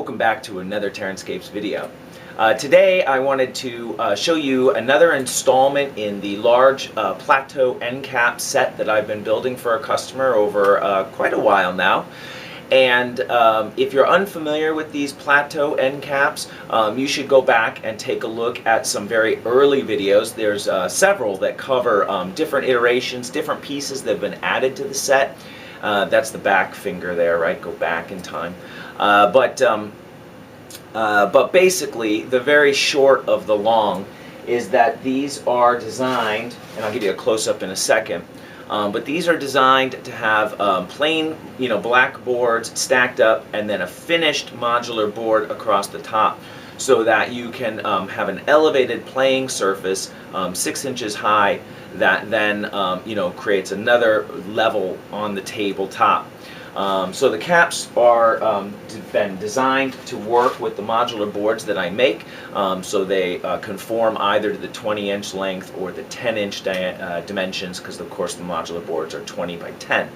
Welcome back to another TerranScapes video. Today I wanted to show you another installment in the large Plateau end cap set that I've been building for a customer over quite a while now. And if you're unfamiliar with these Plateau end caps, you should go back and take a look at some very early videos. There's several that cover different iterations, different pieces that have been added to the set. That's the back finger there, right? Go back in time. But basically, the very short of the long is that these are designed, and I'll give you a close-up in a second, but these are designed to have plain, black boards stacked up and then a finished modular board across the top, so that you can have an elevated playing surface 6 inches high that then creates another level on the tabletop. So the caps are been designed to work with the modular boards that I make, so they conform either to the 20-inch length or the 10-inch dimensions, because of course the modular boards are 20 by 10.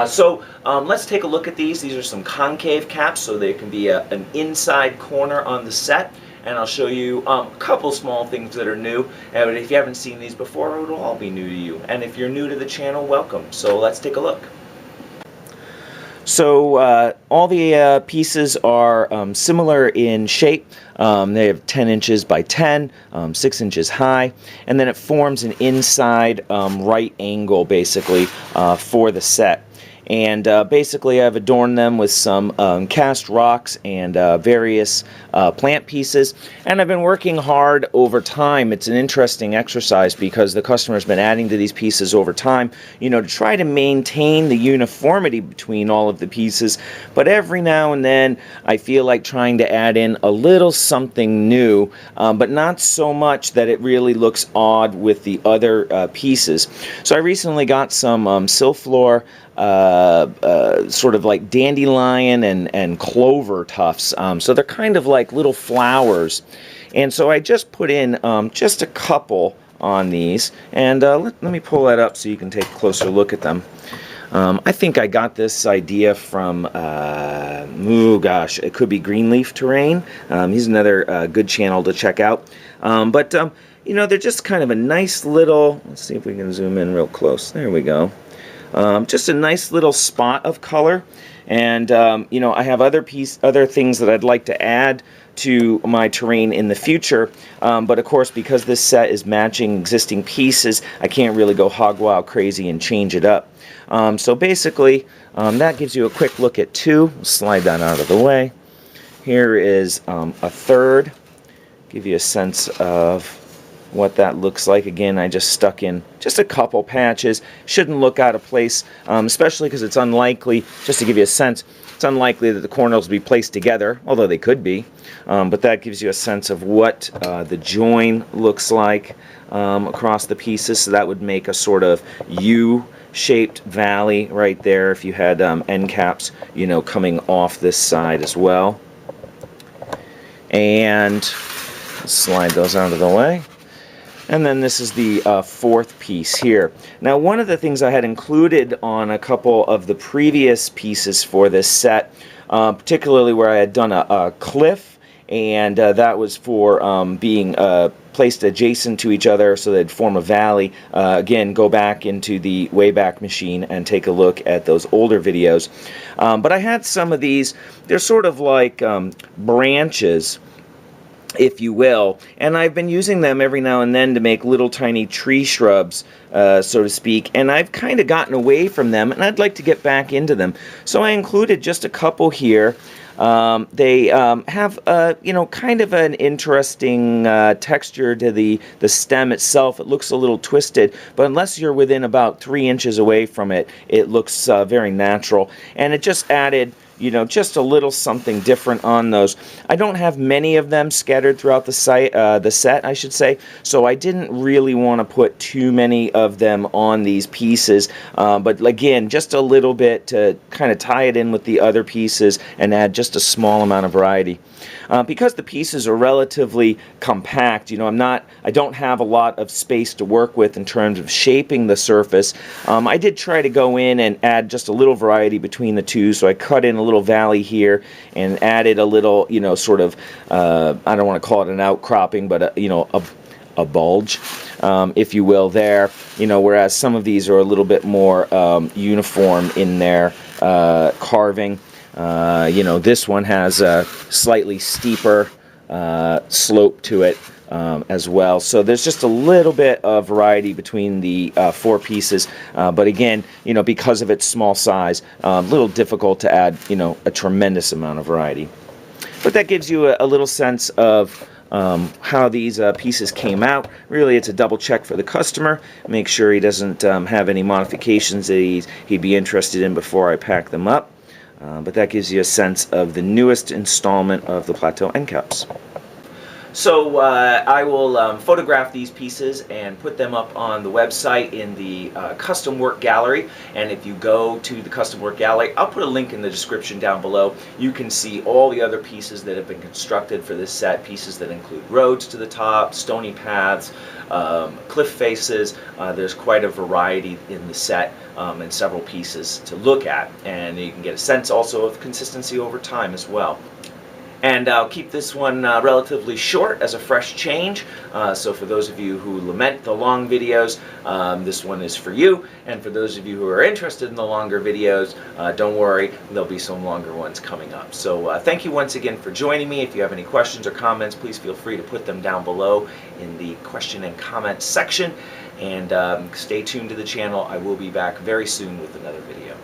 So let's take a look at these. These are some concave caps, so they can be an inside corner on the set. And I'll show you a couple small things that are new. But if you haven't seen these before, it will all be new to you. And if you're new to the channel, welcome. So let's take a look. So all the pieces are similar in shape. They have 10 inches by 10, 6 inches high, and then it forms an inside right angle basically for the set. And basically I've adorned them with some cast rocks and various plant pieces. And I've been working hard over time. It's an interesting exercise because the customer's been adding to these pieces over time, to try to maintain the uniformity between all of the pieces. But every now and then I feel like trying to add in a little something new, but not so much that it really looks odd with the other pieces. So I recently got some Silflor sort of like dandelion and clover tufts. So they're kind of like little flowers. And so I just put in just a couple on these. And let me pull that up so you can take a closer look at them. I think I got this idea from, it could be Greenleaf Terrain. He's another good channel to check out. They're just kind of a nice little, let's see if we can zoom in real close. There we go. Just a nice little spot of color, and I have other things that I'd like to add to my terrain in the future, but of course because this set is matching existing pieces, I can't really go hog wild crazy and change it up. So basically that gives you a quick look at two. We'll slide that out of the way. Here is a third, give you a sense of what that looks like. Again, I just stuck in just a couple patches. Shouldn't look out of place, especially because it's unlikely, just to give you a sense, it's unlikely that the corners will be placed together, although they could be. But that gives you a sense of what the join looks like across the pieces. So that would make a sort of U-shaped valley right there if you had end caps, coming off this side as well. And slide those out of the way. And then this is the fourth piece here. Now, one of the things I had included on a couple of the previous pieces for this set, particularly where I had done a cliff, and that was for being placed adjacent to each other so they'd form a valley. Again, go back into the Wayback Machine and take a look at those older videos. But I had some of these, they're sort of like branches, if you will, and I've been using them every now and then to make little tiny tree shrubs, so to speak, and I've kind of gotten away from them, and I'd like to get back into them. So I included just a couple here. They have, kind of an interesting texture to the stem itself. It looks a little twisted, but unless you're within about 3 inches away from it, it looks very natural, and it just added just a little something different on those. I don't have many of them scattered throughout the set, I should say, so I didn't really want to put too many of them on these pieces, but again, just a little bit to kind of tie it in with the other pieces and add just a small amount of variety. Because the pieces are relatively compact, I don't have a lot of space to work with in terms of shaping the surface. I did try to go in and add just a little variety between the two, so I cut in a little valley here and added a little, you know, sort of, I don't want to call it an outcropping, but, you know, a bulge, if you will, there. You know, whereas some of these are a little bit more uniform in their carving. You know, this one has a slightly steeper slope to it as well. So there's just a little bit of variety between the four pieces. But again, you know, because of its small size, a little difficult to add, you know, a tremendous amount of variety. But that gives you a little sense of how these pieces came out. Really, it's a double check for the customer. Make sure he doesn't have any modifications that he'd be interested in before I pack them up. But that gives you a sense of the newest installment of the Plateau end caps. So I will photograph these pieces and put them up on the website in the custom work gallery. And if you go to the custom work gallery, I'll put a link in the description down below. You can see all the other pieces that have been constructed for this set, pieces that include roads to the top, stony paths, cliff faces. There's quite a variety in the set and several pieces to look at. And you can get a sense also of consistency over time as well. And I'll keep this one relatively short as a fresh change. So for those of you who lament the long videos, this one is for you. And for those of you who are interested in the longer videos, don't worry, there'll be some longer ones coming up. So thank you once again for joining me. If you have any questions or comments, please feel free to put them down below in the question and comment section. And stay tuned to the channel. I will be back very soon with another video.